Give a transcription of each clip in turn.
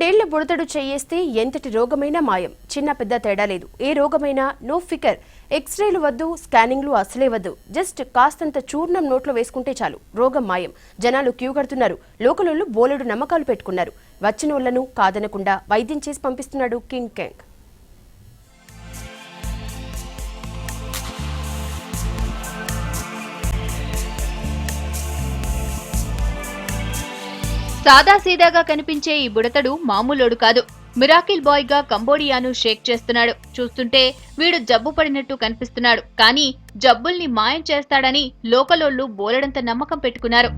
రెండేళ్ల బుడతడు చేయేస్తే ఎంతటి రోగమైనా మాయం. చిన్న పెద్ద తేడా లేదు. ఏ రోగమైనా నో ఫికర్. ఎక్స్రేలు వద్దు, స్కానింగ్లు అసలే వద్దు. జస్ట్ కాస్తంత చూర్ణం నోట్లో వేసుకుంటే చాలు, రోగం మాయం. జనాలు క్యూ కడుతున్నారు. లోకలోళ్ళు బోలెడు నమ్మకాలు పెట్టుకున్నారు. వచ్చినోళ్లను కాదనకుండా వైద్యం చేసి పంపిస్తున్నాడు కింగ్ కెంగ్. సాదాసీదాగా కనిపించే ఈ బుడతడు మామూలోడు కాదు. మిరాకిల్ బాయ్ గా కంబోడియాను షేక్ చేస్తున్నాడు. చూస్తుంటే వీడు జబ్బు పడినట్టు కనిపిస్తున్నాడు. కానీ జబ్బుల్ని మాయం చేస్తాడని లోకలోళ్ళు బోలెడంత నమ్మకం పెట్టుకున్నారు.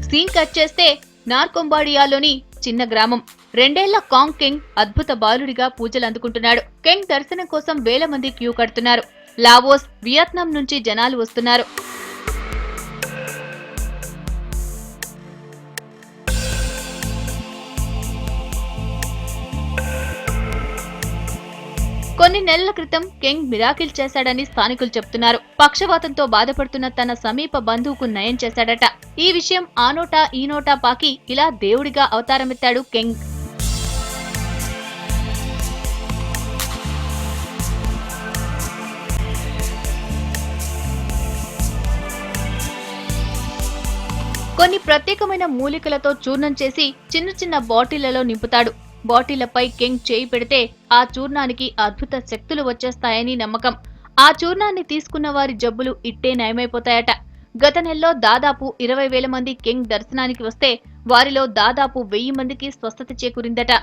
సీన్ కట్ చేస్తే నార్కొంబాడియాలోని చిన్న గ్రామం. రెండేళ్ల కాంగ్ కింగ్ అద్భుత బాలుడిగా పూజలు అందుకుంటున్నాడు. కింగ్ దర్శనం కోసం వేల మంది క్యూ కడుతున్నారు. లావోస్, వియత్నాం నుంచి జనాలు వస్తున్నారు. కొన్ని నెలల క్రితం కింగ్ మిరాకిల్ చేశాడని స్థానికులు చెప్తున్నారు. పక్షవాతంతో బాధపడుతున్న తన సమీప బంధువుకు నయం చేశాడట. ఈ విషయం ఆ నోటా ఈ నోటా పాకి ఇలా దేవుడిగా అవతారమెత్తాడు కింగ్. కొన్ని ప్రత్యేకమైన మూలికలతో చూర్ణం చేసి చిన్న చిన్న బాటిళ్లలో నింపుతాడు. బాటిళ్లపై కింగ్ చేయి పెడితే ఆ చూర్ణానికి అద్భుత శక్తులు వచ్చేస్తాయని నమ్మకం. ఆ చూర్ణాన్ని తీసుకున్న వారి జబ్బులు ఇట్టే నయమైపోతాయట. గత నెలలో దాదాపు 20,000 మంది కింగ్ దర్శనానికి వస్తే వారిలో దాదాపు 1000 మందికి స్వస్థత చేకూరిందట.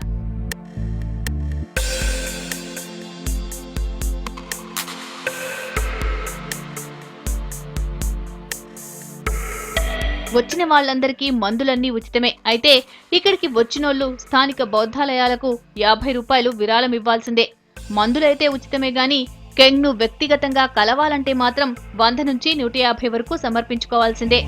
వచ్చిన వాళ్లందరికీ మందులన్నీ ఉచితమే. అయితే ఇక్కడికి వచ్చినోళ్లు స్థానిక బౌద్ధాలయాలకు 50 రూపాయలు విరాళం ఇవ్వాల్సిందే. మందులైతే ఉచితమే గాని కింగ్ ను వ్యక్తిగతంగా కలవాలంటే మాత్రం 100 నుంచి 150 వరకు సమర్పించుకోవాల్సిందే.